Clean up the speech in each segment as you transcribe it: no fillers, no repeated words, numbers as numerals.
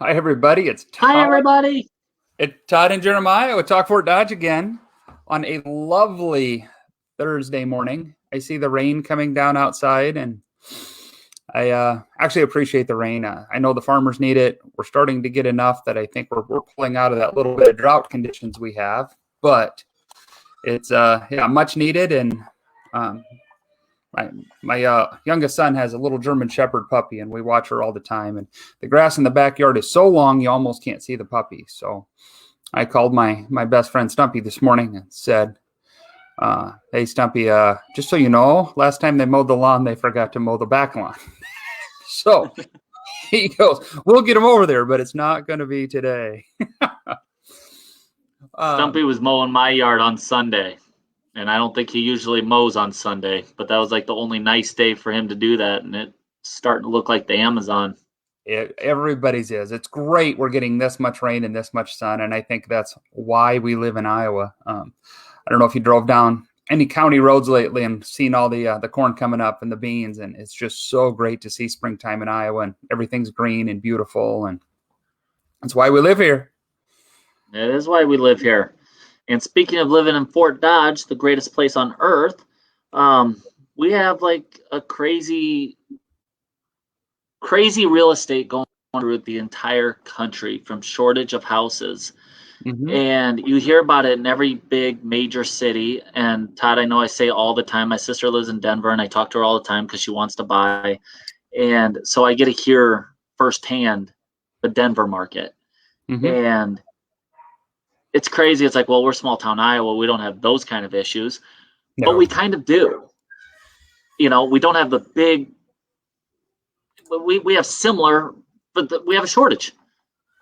Hi, everybody. Hi, everybody. It's Todd and Jeremiah with Talk Fort Dodge again on a lovely Thursday morning. I see the rain coming down outside, and I actually appreciate the rain. I know the farmers need it. We're starting to get enough that I think we're pulling out of that little bit of drought conditions we have, but it's much needed. And um, my youngest son has a little German Shepherd puppy, and we watch her all the time. And the grass in the backyard is so long you almost can't see the puppy. So I called my best friend Stumpy this morning and said, "Hey Stumpy, just so you know, last time they mowed the lawn, they forgot to mow the back lawn." So he goes, "We'll get him over there, but it's not going to be today." Stumpy was mowing my yard on Sunday, and I don't think he usually mows on Sunday, but that was like the only nice day for him to do that, and it's starting to look like the Amazon. Everybody's is. It's great we're getting this much rain and this much sun, and I think that's why we live in Iowa. I don't know if you drove down any county roads lately and seen all the corn coming up and the beans, and it's just so great to see springtime in Iowa, and everything's green and beautiful, and that's why we live here. It is why we live here. And speaking of living in Fort Dodge, the greatest place on earth, we have like a crazy real estate going through the entire country, from shortage of houses. Mm-hmm. And you hear about it in every big major city. And Todd, I know I say all the time, my sister lives in Denver, and I talk to her all the time because she wants to buy. And so I get to hear firsthand the Denver market. Mm-hmm. And it's crazy. It's like, well, we're small town Iowa. We don't have those kind of issues, but we kind of do. You know, we don't have the big, we have similar, but we have a shortage.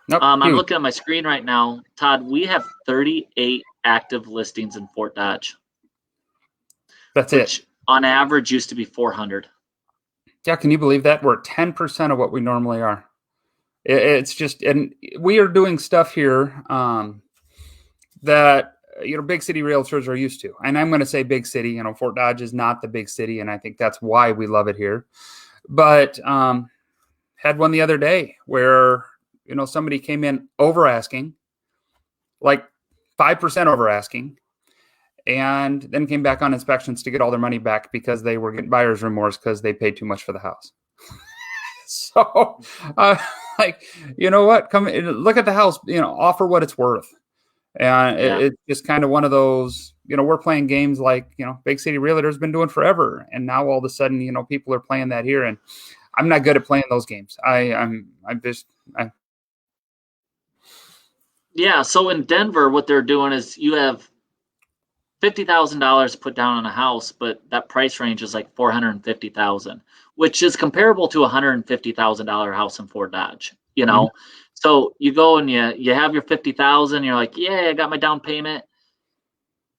Nope. I'm looking at my screen right now, Todd. We have 38 active listings in Fort Dodge. Which it. On average used to be 400. Yeah, can you believe that? We're 10% of what we normally are. It's just, and we are doing stuff here that big city realtors are used to. And I'm going to say big city. Fort Dodge is not the big city, and I think that's why we love it here. But had one the other day where somebody came in over asking, like 5% over asking, and then came back on inspections to get all their money back because they were getting buyer's remorse because they paid too much for the house. So, you know what? Come look at the house. Offer what it's worth. And it's just kind of one of those. We're playing games like big city realtors been doing forever, and now all of a sudden, people are playing that here, and I'm not good at playing those games. Yeah. So in Denver, what they're doing is you have $50,000 put down on a house, but that price range is like $450,000, which is comparable to a $150,000 house in Fort Dodge. Mm-hmm. So you go and you have your $50,000. You're like, yeah, I got my down payment.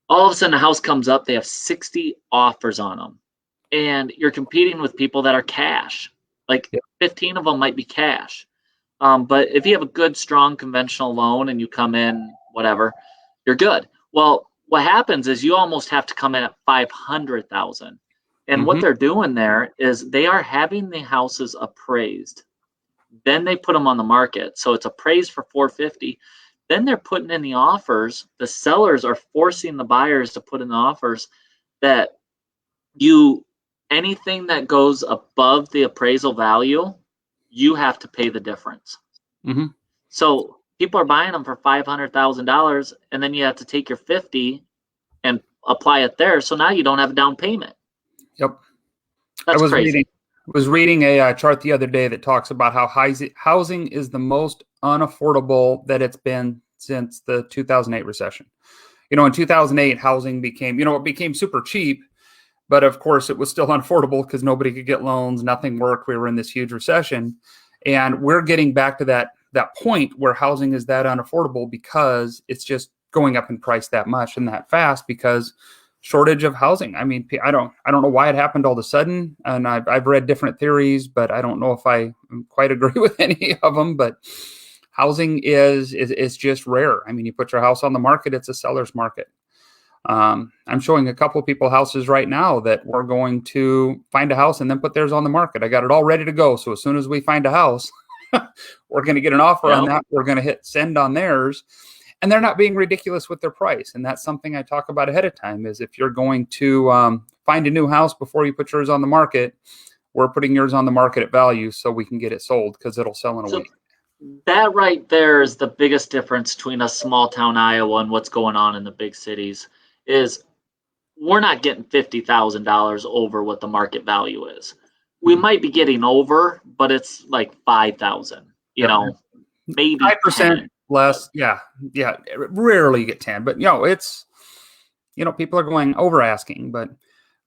All of a sudden, the house comes up. They have 60 offers on them, and you're competing with people that are cash. Like 15 of them might be cash. But if you have a good, strong, conventional loan and you come in, whatever, you're good. Well, what happens is you almost have to come in at 500,000. And what they're doing there is they are having the houses appraised. Then they put them on the market. So it's appraised for 450. Then they're putting in the offers. The sellers are forcing the buyers to put in the offers that anything that goes above the appraisal value, you have to pay the difference. Mm-hmm. So people are buying them for $500,000, and then you have to take your 50 and apply it there. So now you don't have a down payment. Yep. That's crazy. I was reading a chart the other day that talks about how housing is the most unaffordable that it's been since the 2008 recession. In 2008, housing became super cheap, but of course it was still unaffordable because nobody could get loans, nothing worked. We were in this huge recession, and we're getting back to that point where housing is that unaffordable because it's just going up in price that much and that fast because shortage of housing. I mean, I don't know why it happened all of a sudden, and I've read different theories, but I don't know if I quite agree with any of them. But housing is just rare. I mean, you put your house on the market, it's a seller's market. I'm showing a couple of people houses right now that we're going to find a house and then put theirs on the market. I got it all ready to go. So as soon as we find a house, We're going to get an offer on Yep. that. We're going to hit send on theirs. And they're not being ridiculous with their price. And that's something I talk about ahead of time is if you're going to find a new house before you put yours on the market, we're putting yours on the market at value so we can get it sold because it'll sell in a So week. that right there is the biggest difference between a small town Iowa and what's going on in the big cities is we're not getting $50,000 over what the market value is. We might be getting over, but it's like 5,000, maybe 5% 10. less. Yeah. Rarely get 10, but it's, people are going over asking, but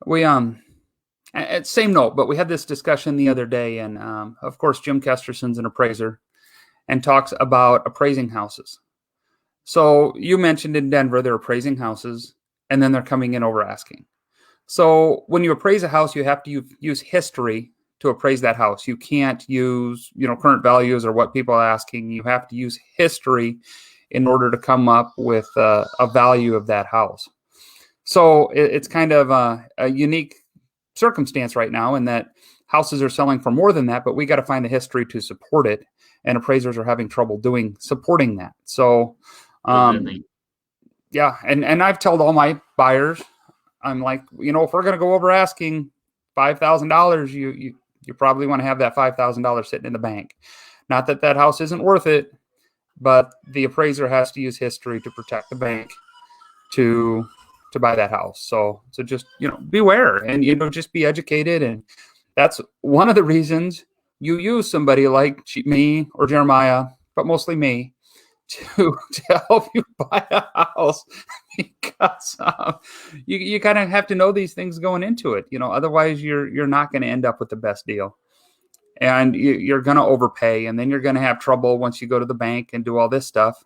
we, at same note, but we had this discussion the other day, and of course, Jim Kesterson's an appraiser and talks about appraising houses. So you mentioned in Denver, they're appraising houses and then they're coming in over asking. So when you appraise a house, you have to use history to appraise that house. You can't use, current values or what people are asking. You have to use history in order to come up with a value of that house. So it's kind of a unique circumstance right now in that houses are selling for more than that, but we got to find the history to support it. And appraisers are having trouble supporting that. So, yeah. And I've told all my buyers, I'm like, if we're going to go over asking $5,000, you probably want to have that $5,000 sitting in the bank. Not that that house isn't worth it, but the appraiser has to use history to protect the bank to buy that house. So just, beware and, just be educated. And that's one of the reasons you use somebody like me or Jeremiah, but mostly me, to help you buy a house because you kind of have to know these things going into it. Otherwise you're not going to end up with the best deal, and you're going to overpay, and then you're going to have trouble once you go to the bank and do all this stuff.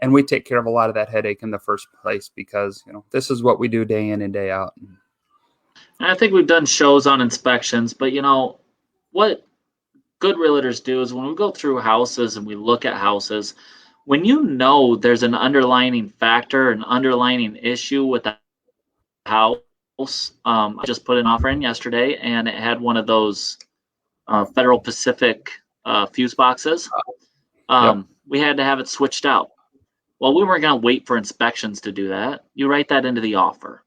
And we take care of a lot of that headache in the first place because this is what we do day in and day out. And I think we've done shows on inspections, but what good realtors do is when we go through houses and we look at houses, when there's an underlying factor, an underlying issue with the house, I just put an offer in yesterday and it had one of those Federal Pacific fuse boxes. We had to have it switched out. Well, we weren't going to wait for inspections to do that. You write that into the offer,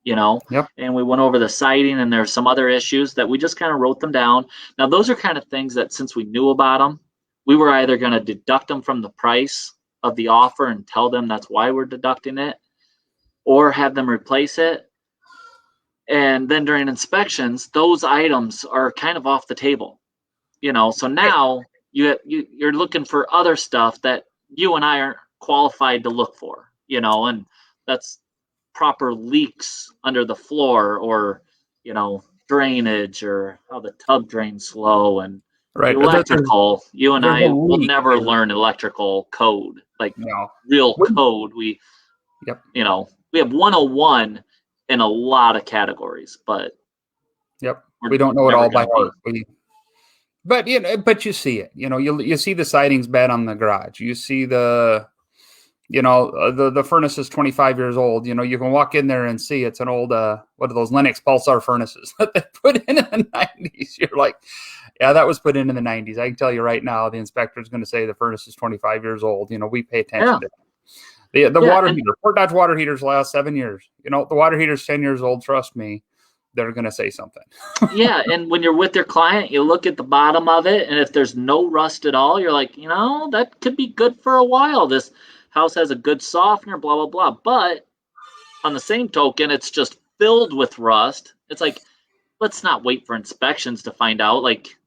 and we went over the siding and there's some other issues that we just kind of wrote them down. Now, those are kind of things that since we knew about them, we were either going to deduct them from the price of the offer and tell them that's why we're deducting it, or have them replace it. And then during inspections, those items are kind of off the table, so now you're looking for other stuff that you and I aren't qualified to look for, and that's proper leaks under the floor or, drainage or how the tub drains slow and right. Electrical. You and I will never learn electrical code, real code. We have 101 in a lot of categories, but we don't know it all by heart. But you see it. You see the siding's bad on the garage. You see the furnace is 25 years old. You can walk in there and see it's an old what are those Lennox Pulsar furnaces that they put in the 90s. You're like, yeah, that was put in the 90s. I can tell you right now, the inspector is going to say the furnace is 25 years old. We pay attention to that. The water heater, Fort Dodge water heaters last 7 years. The water heater's 10 years old. Trust me, they're going to say something. Yeah, and when you're with your client, you look at the bottom of it, and if there's no rust at all, you're like, that could be good for a while. This house has a good softener, blah, blah, blah. But on the same token, it's just filled with rust. It's like, let's not wait for inspections to find out. Like,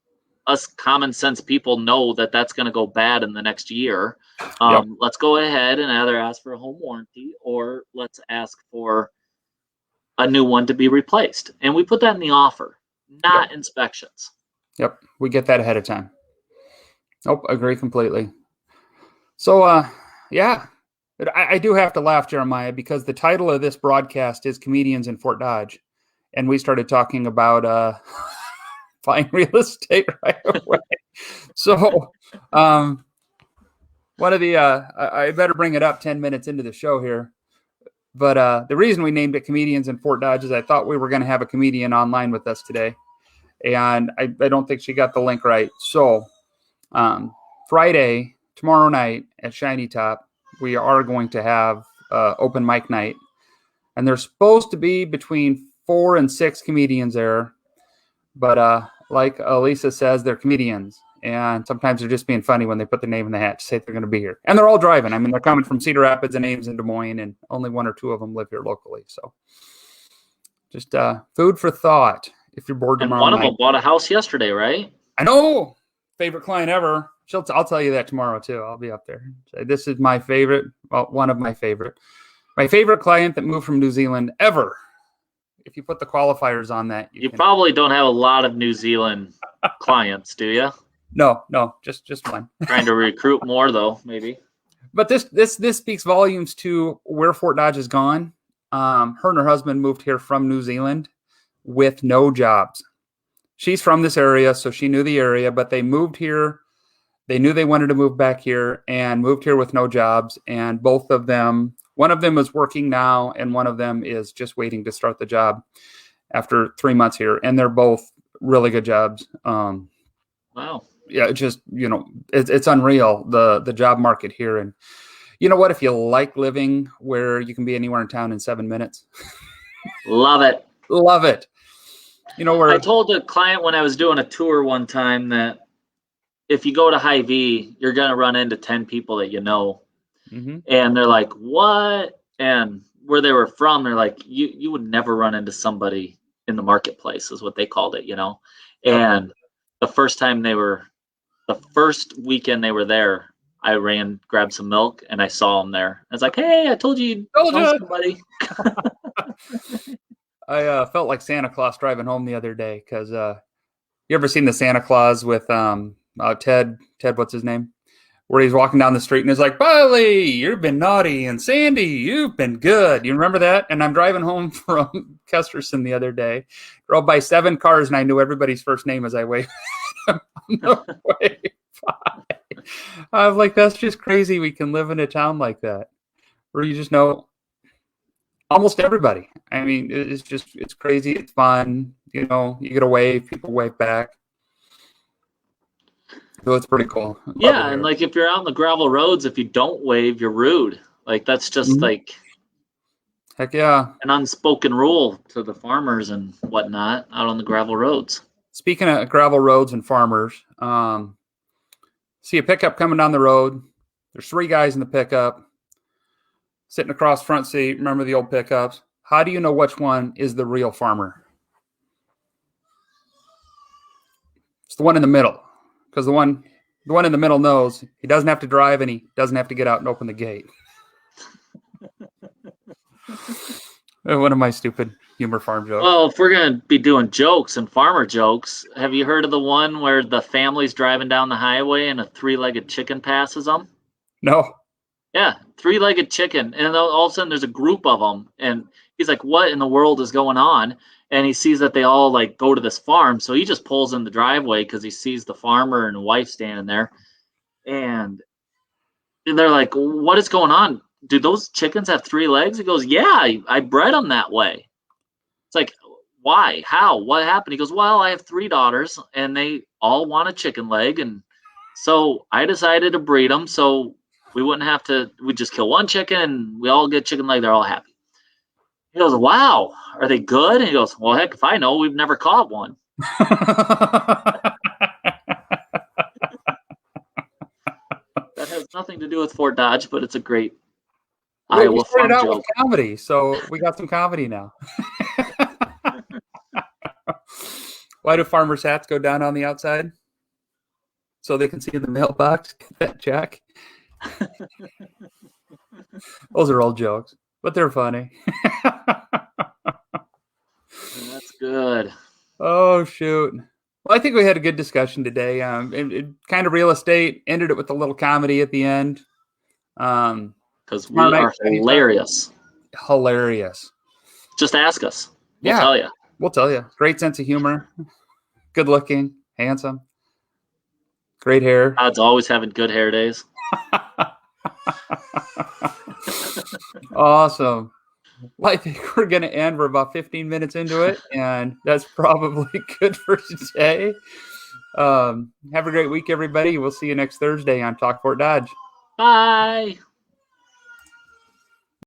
us common sense people know that that's going to go bad in the next year. Let's go ahead and either ask for a home warranty or let's ask for a new one to be replaced. And we put that in the offer, not inspections. Yep. We get that ahead of time. Nope. Agree completely. So, yeah, I do have to laugh, Jeremiah, because the title of this broadcast is Comedians in Fort Dodge. And we started talking about buying real estate right away. So one of the, I better bring it up 10 minutes into the show here. But the reason we named it Comedians in Fort Dodge is I thought we were going to have a comedian online with us today. And I don't think she got the link right. So Friday, tomorrow night at Shiny Top, we are going to have open mic night. And there's supposed to be between 4 and 6 comedians there. But like Elisa says, they're comedians. And sometimes they're just being funny when they put their name in the hat to say they're going to be here. And they're all driving. I mean, they're coming from Cedar Rapids and Ames and Des Moines, and only 1 or 2 of them live here locally. So just food for thought if you're bored tomorrow night. And one of them bought a house yesterday, right? I know. Favorite client ever. I'll tell you that tomorrow, too. I'll be up there. This is my favorite. Well, one of my favorite. My favorite client that moved from New Zealand ever. If you put the qualifiers on that. You probably don't have a lot of New Zealand clients, do you? No, just one. Trying to recruit more, though, maybe. But this speaks volumes to where Fort Dodge has gone. Her and her husband moved here from New Zealand with no jobs. She's from this area, so she knew the area, but they moved here. They knew they wanted to move back here and moved here with no jobs. And both of them, one of them is working now, and one of them is just waiting to start the job after 3 months here. And they're both really good jobs. Wow. Yeah, just, it's unreal, the job market here. And you know what? If you like living where you can be anywhere in town in 7 minutes. Love it. Love it. Where I told a client when I was doing a tour one time that if you go to Hy-Vee, you're going to run into 10 people that you know. Mm-hmm. And they're like, what? And where they were from, they're like, you would never run into somebody in the marketplace is what they called it, And the first weekend they were there, I grabbed some milk, and I saw them there. I was like, hey, I told you somebody. I felt like Santa Claus driving home the other day because you ever seen the Santa Claus with Ted, what's his name? Where he's walking down the street and he's like, Billy, you've been naughty, and Sandy, you've been good. You remember that? And I'm driving home from Kesterson the other day, drove by 7 cars, and I knew everybody's first name as I waved on the way by. I was like, that's just crazy. We can live in a town like that where you just know almost everybody. I mean, it's crazy. It's fun. You get a wave, people wave back. So it's pretty cool. Yeah, and like if you're out on the gravel roads, if you don't wave, you're rude. Like that's just like heck yeah, an unspoken rule to the farmers and whatnot out on the gravel roads. Speaking of gravel roads and farmers, see a pickup coming down the road. There's 3 guys in the pickup sitting across front seat. Remember the old pickups? How do you know which one is the real farmer? It's the one in the middle. Because the one in the middle knows he doesn't have to drive and he doesn't have to get out and open the gate. One of my stupid humor farm jokes. Well, if we're going to be doing jokes and farmer jokes, have you heard of the one where the family's driving down the highway and a 3-legged chicken passes them? No. Yeah, 3-legged chicken. And all of a sudden there's a group of them. And he's like, what in the world is going on? And he sees that they all go to this farm. So he just pulls in the driveway because he sees the farmer and wife standing there. And they're like, what is going on? Do those chickens have 3 legs? He goes, yeah, I bred them that way. It's like, why? How? What happened? He goes, well, I have 3 daughters and they all want a chicken leg. And so I decided to breed them so we wouldn't have to, we'd just kill one chicken and we all get chicken leg. They're all happy. He goes, wow, are they good? And he goes, well, heck, if I know, we've never caught one. That has nothing to do with Fort Dodge, but it's a great Iowa farm joke. With comedy, so we got some comedy now. Why do farmers' hats go down on the outside? So they can see in the mailbox, get that check. Those are old jokes, but they're funny. That's good. Oh, shoot. Well, I think we had a good discussion today. It kind of real estate, ended it with a little comedy at the end. Because we are hilarious. Hilarious. Just ask us. We'll tell you. We'll tell you. Great sense of humor. Good looking. Handsome. Great hair. Todd's always having good hair days. Awesome. Well, I think we're going to end. We're about 15 minutes into it, and that's probably good for today. Have a great week, everybody. We'll see you next Thursday on Talk Fort Dodge. Bye.